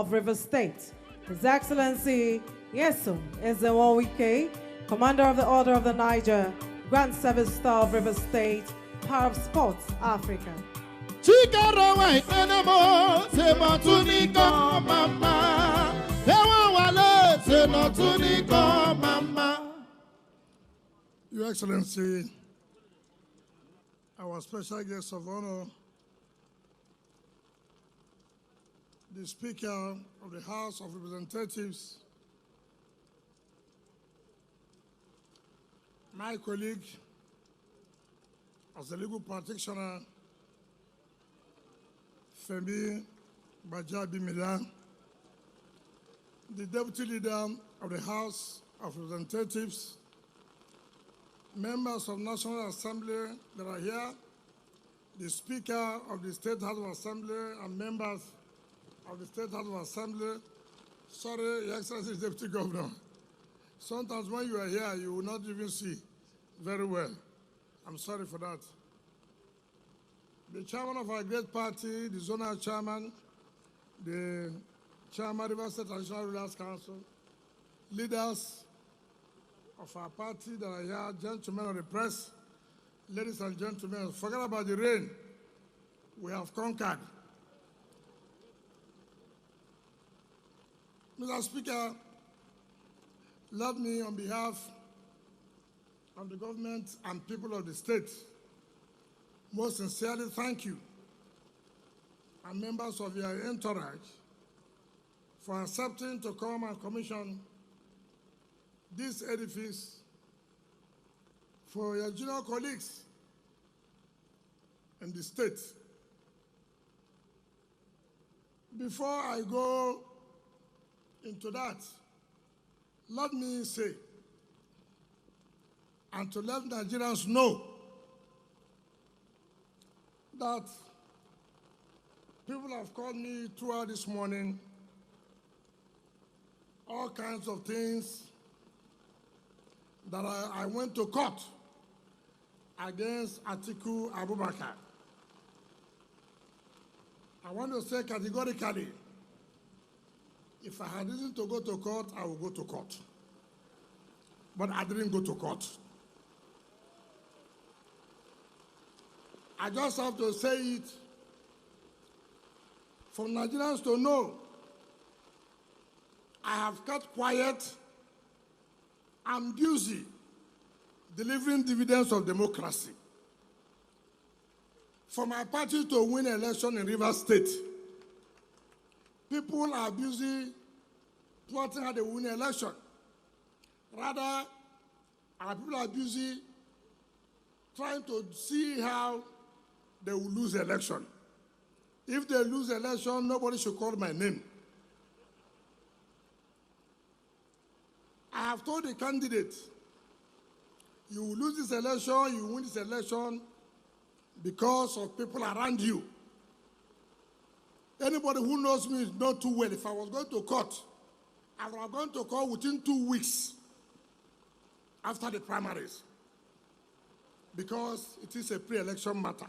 of Rivers State. His Excellency, Yesu Wike, Commander of the Order of the Niger, Grand Service Star of Rivers State, Power of Sports, Africa. Your Excellency, our special guest of honor, the Speaker of the House of Representatives, my colleague as a legal practitioner, Femi Bajabi Milan, the Deputy Leader of the House of Representatives, members of National Assembly that are here, the Speaker of the State House of Assembly and members of the State House of Assembly. Sorry, Your Excellency, Deputy Governor. Sometimes when you are here, you will not even see very well. I'm sorry for that. The chairman of our great party, the zonal chairman, the chairman of the Rivers State Traditional Rulers Council, leaders of our party that are here, gentlemen of the press, ladies and gentlemen, forget about the rain. We have conquered. Mr. Speaker, let me, on behalf of the government and people of the state, most sincerely thank you and members of your entourage for accepting to come and commission this edifice for your junior colleagues in the state. Before I go into that, let me say, and to let Nigerians know, that people have called me throughout this morning, all kinds of things, that I went to court against Atiku Abubakar. I want to say categorically, if I had reason to go to court, I would go to court. But I didn't go to court. I just have to say it for Nigerians to know I have kept quiet. I'm busy delivering dividends of democracy. For my party to win an election in Rivers State, people are busy plotting how they win an election. Rather, our people are busy trying to see how they will lose the election. If they lose the election, nobody should call my name. I have told the candidate, you will lose this election, you will win this election because of people around you. Anybody who knows me knows too well. If I was going to court, I would have gone to court within 2 weeks after the primaries, because it is a pre-election matter.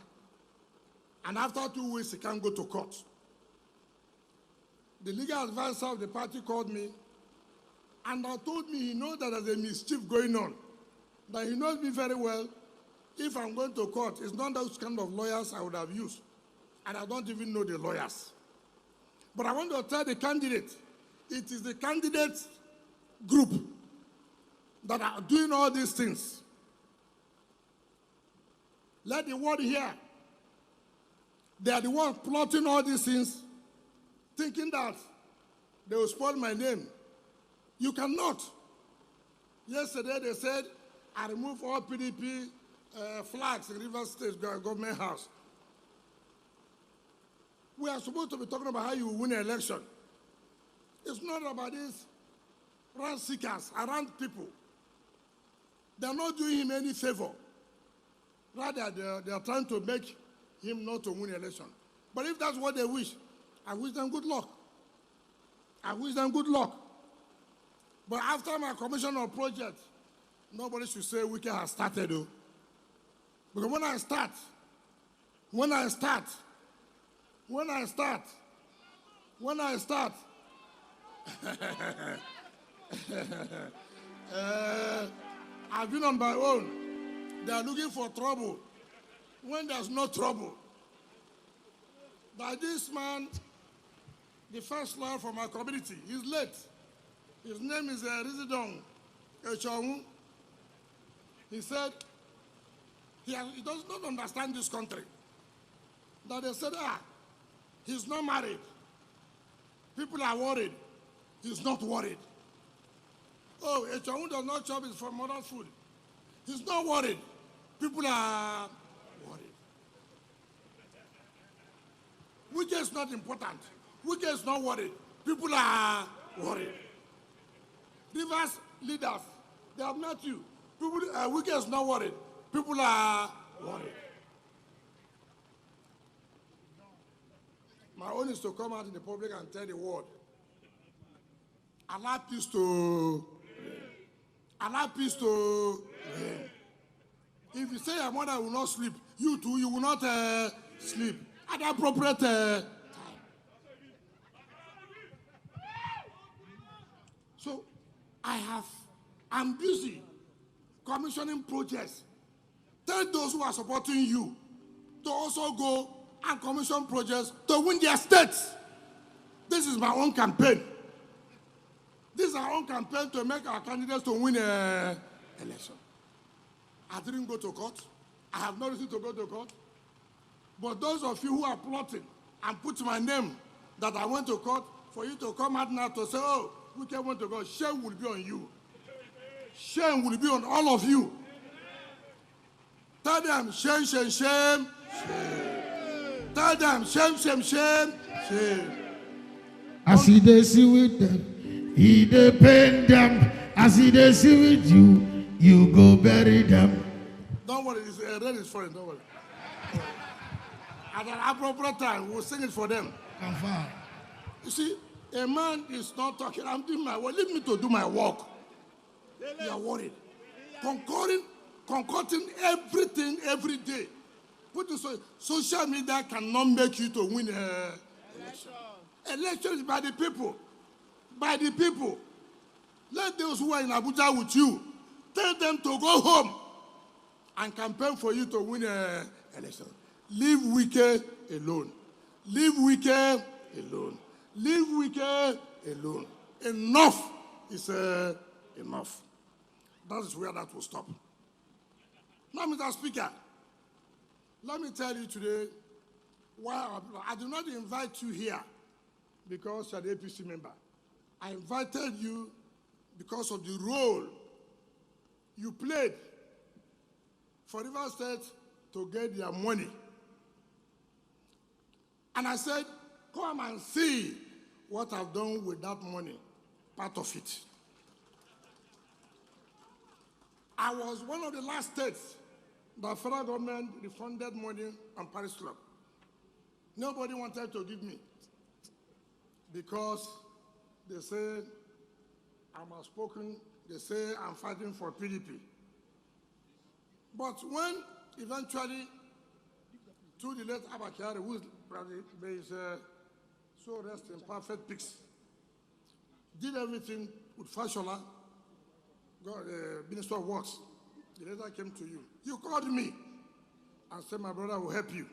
And after 2 weeks, he can't go to court. The legal advisor of the party called me and told me he knows that there's a mischief going on, that he knows me very well. If I'm going to court, it's not those kind of lawyers I would have used, and I don't even know the lawyers. But I want to tell the candidate, it is the candidate group that are doing all these things. Let the world hear. They are the ones plotting all these things, thinking that they will spoil my name. You cannot. Yesterday they said, I removed all PDP flags in Rivers State government house. We are supposed to be talking about how you win an election. It's not about these rant seekers around people. They're not doing him any favor. Rather, they are trying to make him not to win the election. But if that's what they wish, I wish them good luck. I wish them good luck. But after my commission of project, nobody should say Wike has started, though. Because when I start, I've been on my own. They are looking for trouble when there's no trouble. But this man, the first lawyer from our community, he's late. His name is Rizidong Echong. He said he does not understand this country. That they said, he's not married. People are worried. He's not worried. Oh, Echong does not chop his mother's food. He's not worried. People are worried. Wike is not important. Wike is not worried. People are worried. Rivers leaders, they have met you. People, Wike is not worried. People are worried. My own is to come out in the public and tell the world, allow peace to reign. Allow peace to reign. If you say your mother will not sleep, you too, you will not sleep at the appropriate time. So I'm busy commissioning projects. Tell those who are supporting you to also go and commission projects to win their states. This is my own campaign. This is our own campaign to make our candidates to win an election. I didn't go to court. I have no reason to go to court. But those of you who are plotting and put my name that I went to court, for you to come out now to say, oh, we can't want to go, shame will be on you. Shame will be on all of you. Tell them, shame, shame, shame, shame. Tell them, shame, shame, shame, shame. As he dey see with them, he dey pain them. As he dey see with you, you go bury them. Don't worry, it's rain is falling, don't worry. At an appropriate time, we'll sing it for them. Confirm. You see, a man is not talking, I'm doing my work. Leave me to do my work. You are worried. Concocting everything every day. Put it so, social media cannot make you to win an election. Election is by the people. By the people. Let those who are in Abuja with you, tell them to go home and campaign for you to win an election. Leave Wike alone. Leave Wike alone. Leave Wike alone. Enough is enough. That is where that will stop. Now, Mr. Speaker, let me tell you today why I do not invite you here because you are the APC member. I invited you because of the role you played for River State to get their money. And I said, come and see what I've done with that money, part of it. I was one of the last states that federal government refunded money on Paris Club. Nobody wanted to give me because they say I'm outspoken, they say I'm fighting for PDP. But when eventually, through the late Abakari, who is so rest in perfect peace, did everything with Fashola, Minister of Works, the letter came to you. You called me and said, my brother will help you.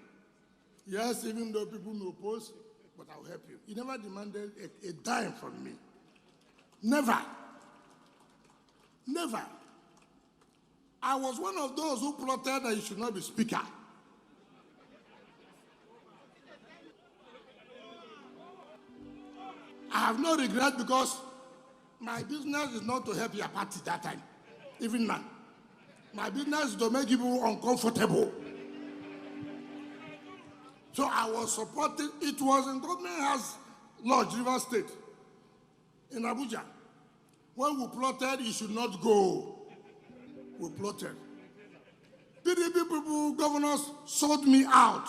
Yes, even though people may oppose, but I'll help you. You never demanded a dime from me. Never. Never. I was one of those who plotted that you should not be speaker. I have no regret because my business is not to help your party that time, even now. My business is to make people uncomfortable. So I was supporting, it was in Government House Lodge, River State, in Abuja. When we plotted, you should not go. We plotted. PDP people, governors sold me out.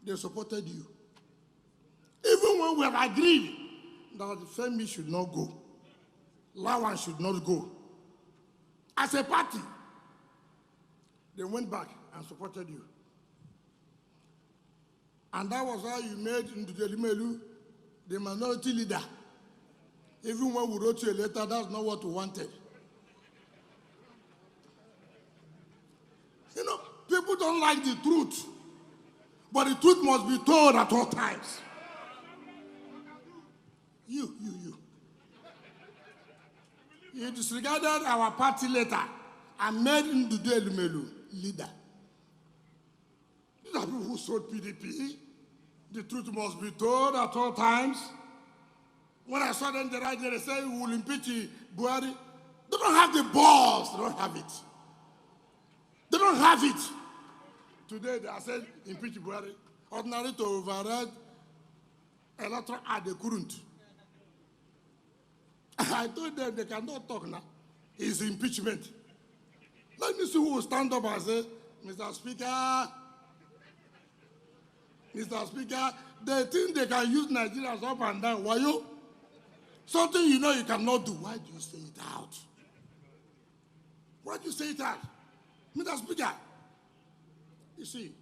They supported you. Even when we have agreed that Femi should not go, Lawan should not go. As a party, they went back and supported you. And that was how you made Ndujelimelu the minority leader. Even when we wrote you a letter, that's not what we wanted. You know, people don't like the truth, but the truth must be told at all times. You disregarded our party letter and made Ndudu Elumelu leader. These are people who sold PDP. The truth must be told at all times. When I saw them the right day, they say we will impeach Buhari. They don't have the balls. They don't have it. They don't have it. Today they are saying impeach Buhari. Ordinary to override electoral act, they couldn't. I told them they cannot talk now. It's impeachment. Let me see who will stand up and say, Mr. Speaker, they think they can use Nigerians up and down. Why you? Something you know you cannot do. Why do you say it out? Why do you say it out? Mr. Speaker, you see,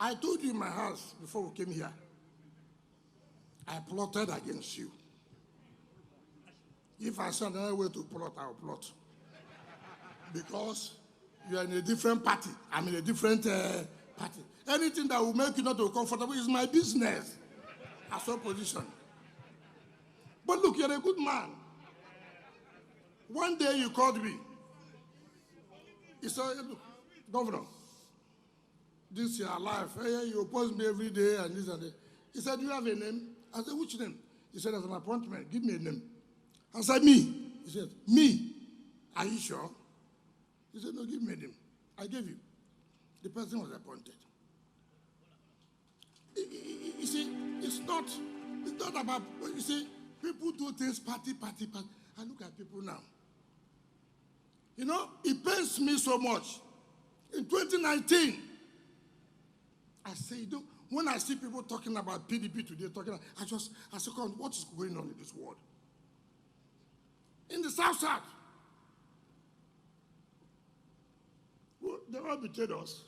I told you in my house before we came here, I plotted against you. If I saw another way to plot, I'll plot. Because you are in a different party. I'm in a different party. Anything that will make you not comfortable is my business as opposition. But look, you're a good man. One day you called me. You said, look, Governor, this is your life. Hey, you oppose me every day and this and that. He said, do you have a name? I said, which name? He said, as an appointment, give me a name. I said, me. He said, me. Are you sure? He said, no, give me a name. I gave you. The person was appointed. You see, it's not about, you see, people do things party. I look at people now. You know, it pains me so much. In 2019, I say, when I see people talking about PDP today, I say, what is going on in this world? In the South, well, they all betrayed us.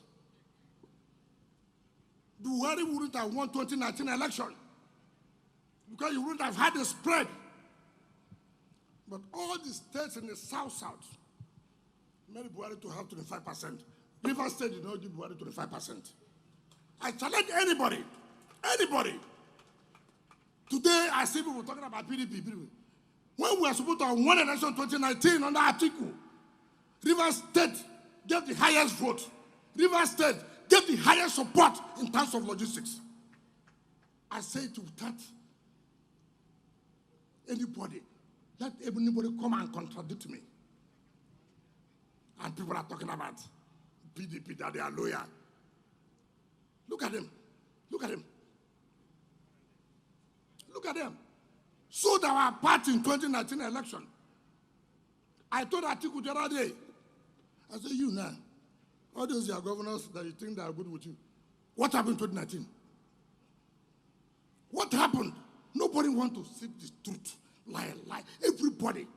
Buhari wouldn't have won 2019 election because you wouldn't have had a spread. But all the states in the South made Buhari to have 25%. River State did not give Buhari 25%. I challenge anybody. Today, I see people talking about PDP. When we are supposed to have won election 2019 under article, River State gave the highest vote. River State gave the highest support in terms of logistics. I say to that, let anybody come and contradict me. And people are talking about PDP, that they are loyal. Look at them. Sold our party in 2019 election. I told Atiku the other day, I said, you now, all those your governors that you think they are good with you, what happened in 2019? What happened? Nobody wants to see the truth. Lie. Everybody.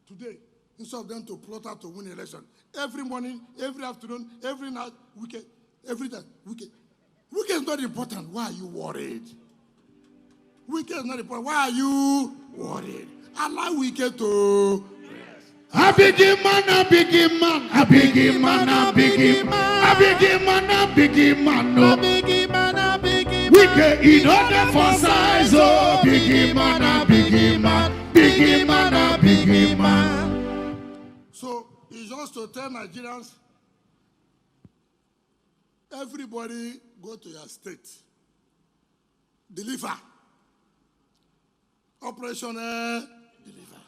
Today, instead of them to plot out to win election, every morning, every afternoon, every night, weekend, every day, weekend. Weekend is not important. Why are you worried? Weekend is not important. Why are you worried? Allow weekend to rest. A biggie man. Wike in order for size, oh, biggie man. So it's just to tell Nigerians, everybody go to your state. Deliver. Operational deliver.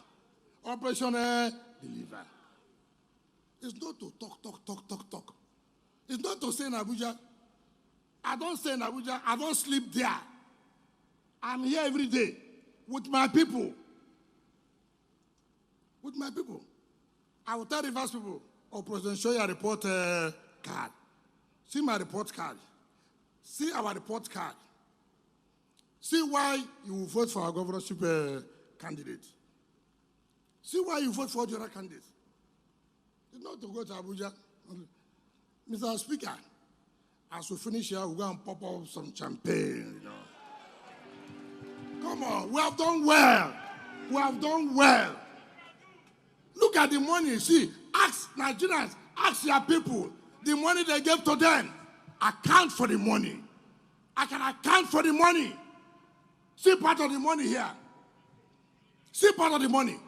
It's not to talk. It's not to say in Abuja. I don't stay in Abuja. I don't sleep there. I'm here every day with my people. I will tell Rivers people, President, show your report card. See my report card. See our report card. See why you will vote for our governorship candidate. See why you vote for the other candidates. It's not to go to Abuja. Mr. Speaker, as we finish here, we'll go and pop up some champagne, done. We have done well. We have done well. Look at the money. See, ask Nigerians, ask your people, the money they gave to them. Account for the money. I can account for the money. See part of the money here. See part of the money.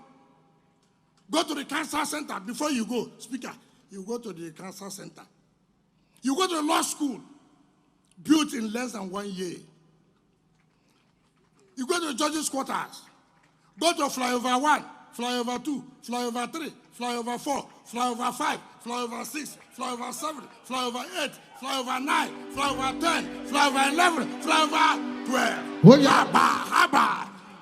Go to the cancer center before you go. Speaker, you go to the cancer center. You go to the law school, built in less than 1 year. You go to the judges' quarters. Go to flyover 1, flyover 2, flyover 3, flyover 4, flyover 5, flyover 6, flyover 7, flyover 8, flyover 9, flyover 10, flyover 11, flyover 12. Oh, yeah.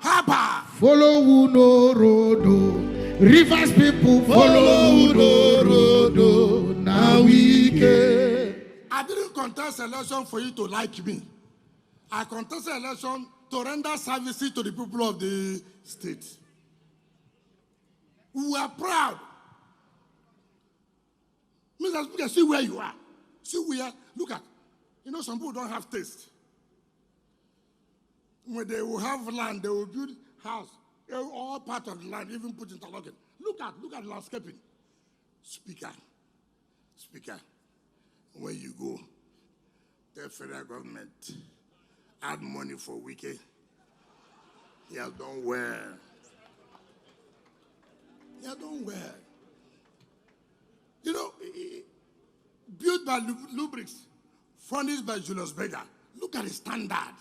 Haba. Follow Uno Rodo. Rivers people follow Uno Rodo. Now we can. I didn't contest election for you to like me. I contested election to render services to the people of the state. We are proud. Mr. Speaker, see where you are. See where, look at. You know, some people don't have taste. When they will have land, they will build house. All part of the land, even put interlocking. Look at landscaping. Speaker, when you go, the federal government add money for Wike. He has done well. He has done well. You know, built by Lubrix, furnished by Julius Berger. Look at the standard.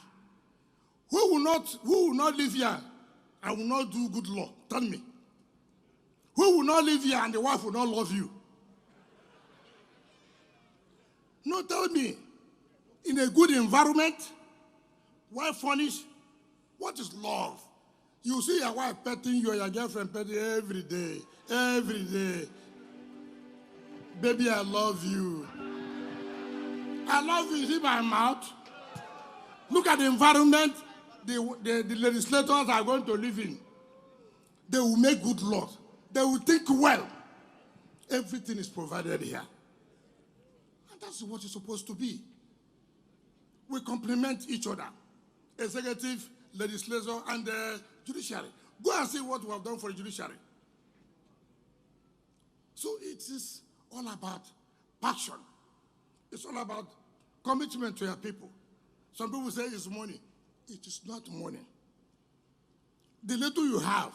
Who will not live here and will not do good law? Tell me. Who will not live here and the wife will not love you? No, tell me. In a good environment, well furnished, what is love? You see your wife petting you or your girlfriend petting you every day. Every day. Baby, I love you. I love you. See my mouth? Look at the environment the legislators are going to live in. They will make good laws. They will think well. Everything is provided here. And that's what it's supposed to be. We complement each other. Executive, legislature, and the judiciary. Go and see what we have done for the judiciary. So it is all about passion. It's all about commitment to your people. Some people say it's money. It is not money. The little you have,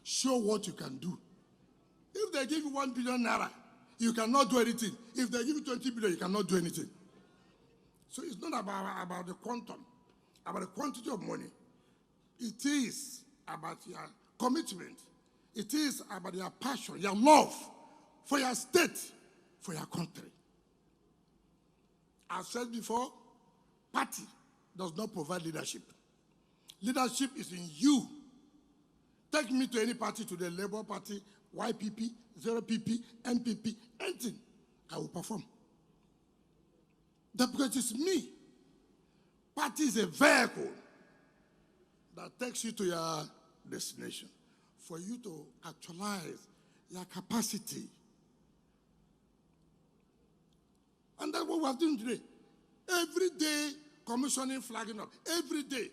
show what you can do. If they give you 1 billion naira, you cannot do anything. If they give you 20 billion, you cannot do anything. So it's not about the quantum, about the quantity of money. It is about your commitment. It is about your passion, your love for your state, for your country. I've said before, party does not provide leadership. Leadership is in you. Take me to any party, to the Labour Party, YPP, 0PP, NPP, anything, I will perform. That because it's me. Party is a vehicle that takes you to your destination for you to actualize your capacity. And that's what we're doing today. Every day, commissioning, flagging up. Every day.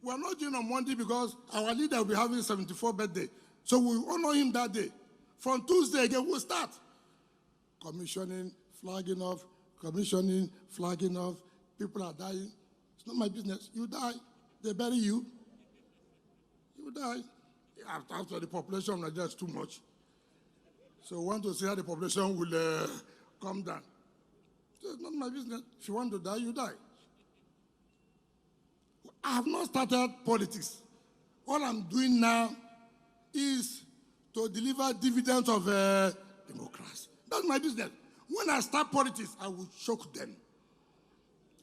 We're not doing on Monday because our leader will be having 74th birthday. So we'll honor him that day. From Tuesday again, we'll start. Commissioning, flagging off, commissioning, flagging off. People are dying. It's not my business. You die. They bury you. You die. After the population of Nigeria is too much. So we want to see how the population will come down. So it's not my business. If you want to die, you die. I have not started politics. All I'm doing now is to deliver dividends of democracy. That's my business. When I start politics, I will choke them.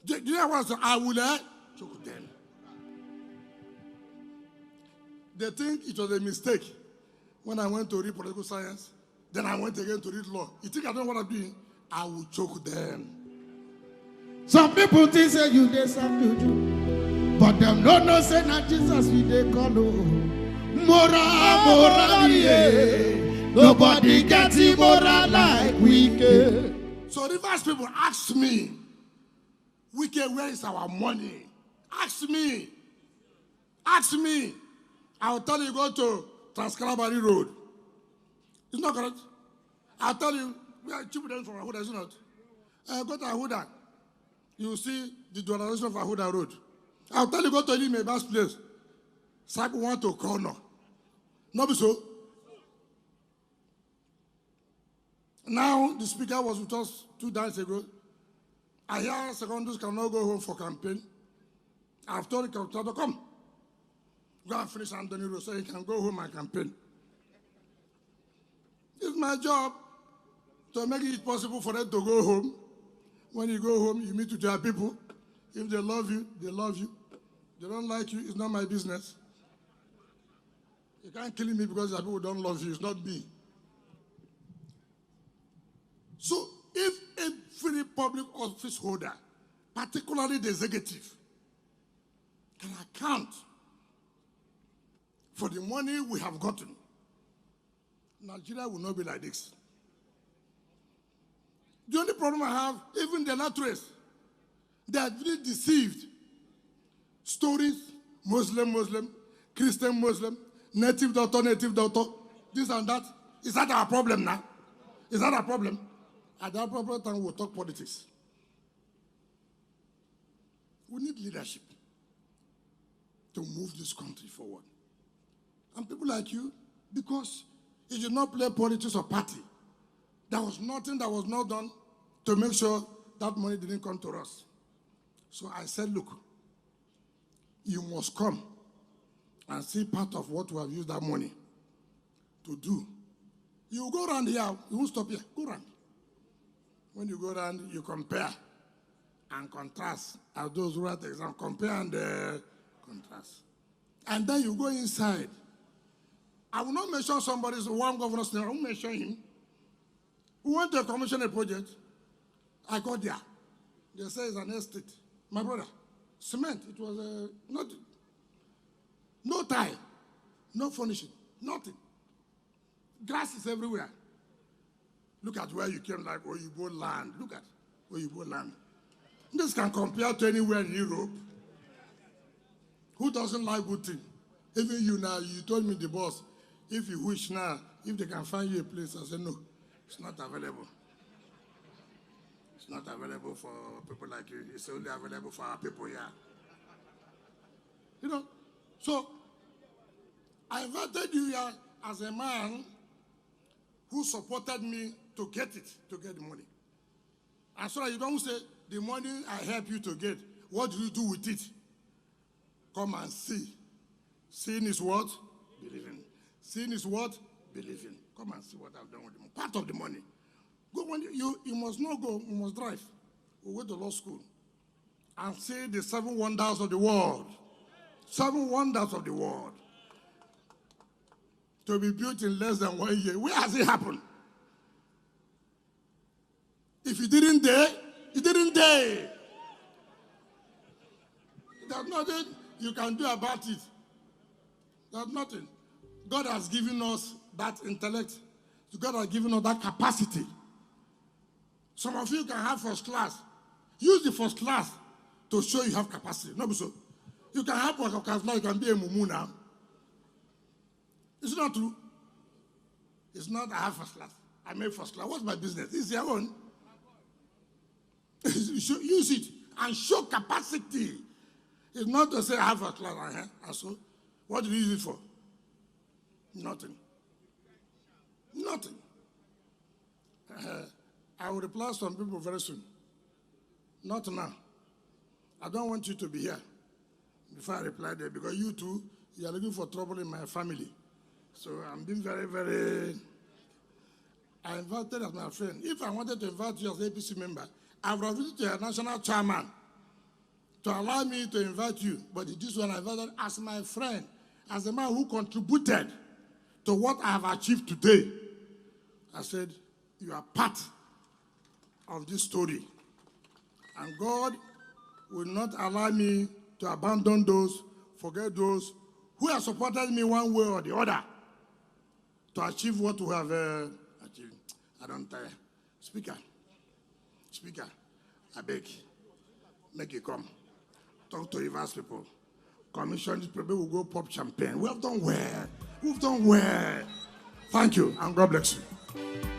Do you know what I will choke them? They think it was a mistake when I went to read political science. Then I went again to read law. You think I don't know what I'm doing? I will choke them. Some people think say you dey serve juju. But them no say na Jesus we dey call moral, yeah. Nobody gets moral like Wike. So Rivers people ask me, Wike, where is our money? Ask me. Ask me. I'll tell you go to Transcalabari Road. It's not correct. I'll tell you, we are cheaper than from Ahuda, is it not? Go to Ahuda. You will see the dualization of Ahuda Road. I'll tell you, go to Limeba's place. Cycle 1 to corner. Not be so. Now, the speaker was with us 2 days ago. I hear secondaries cannot go home for campaign. I've told the contractor, come. Go and finish Anthony Road so he can go home and campaign. It's my job to make it possible for them to go home. When you go home, you meet with your people. If they love you, they love you. They don't like you, it's not my business. You can't kill me because your people don't love you, it's not me. So if every public office holder, particularly the executive, can account for the money we have gotten, Nigeria will not be like this. The only problem I have, even the naturalists, they are really deceived. Stories, Muslim, Christian, native doctor, this and that. Is that our problem now? Is that our problem? At that appropriate time, we'll talk politics. We need leadership to move this country forward. And people like you, because you did not play politics or party, there was nothing that was not done to make sure that money didn't come to us. So I said, look, you must come and see part of what we have used that money to do. You go around here, you won't stop here, go around. When you go around, you compare and contrast. As those who write the exam, compare and contrast. And then you go inside. I will not mention somebody's one governor's name, I won't mention him. We went to commission a project. I got there. They say it's an estate. My brother, cement, it was no tile, no furnishing, nothing. Grass is everywhere. Look at where you came, like Oyibo land. Look at Oyibo land. This can compare to anywhere in Europe. Who doesn't like good thing? Even you now, you told me the boss, if you wish now, if they can find you a place, I said, no, it's not available. It's not available for people like you. It's only available for our people here. You know, so I invited you here as a man who supported me to get the money. And so that you don't say, the money I help you to get, what do you do with it? Come and see. Seeing is what? Believing. Seeing is what? Believing. Come and see what I've done with the money. Part of the money. Go when you must not go, you must drive. We'll go to law school and see the 7 wonders of the world. 7 wonders of the world. To be built in less than 1 year. Where has it happened? If you didn't dare, you didn't dare. There's nothing you can do about it. There's nothing. God has given us that intellect. God has given us that capacity. Some of you can have first class. Use the first class to show you have capacity. No, so you can have first class now, you can be a mumu now. It's not true. It's not I have first class. I made first class. What's my business? It's your own. Use it and show capacity. It's not to say I have first class. And so, what do you use it for? Nothing. Nothing. I will reply to some people very soon. Not now. I don't want you to be here before I reply there, because you too, you are looking for trouble in my family. So I'm being very, very... I invited as my friend. If I wanted to invite you as an APC member, I would have visited your national chairman to allow me to invite you. But this one I invited as my friend, as a man who contributed to what I have achieved today. I said, you are part of this story. And God will not allow me to abandon those, forget those who have supported me one way or the other to achieve what we have achieved. I don't tire. Speaker, I beg, make you come. Talk to Rivers people. commission this program, we'll go pop champagne. We have done well. We've done well. Thank you, and God bless you.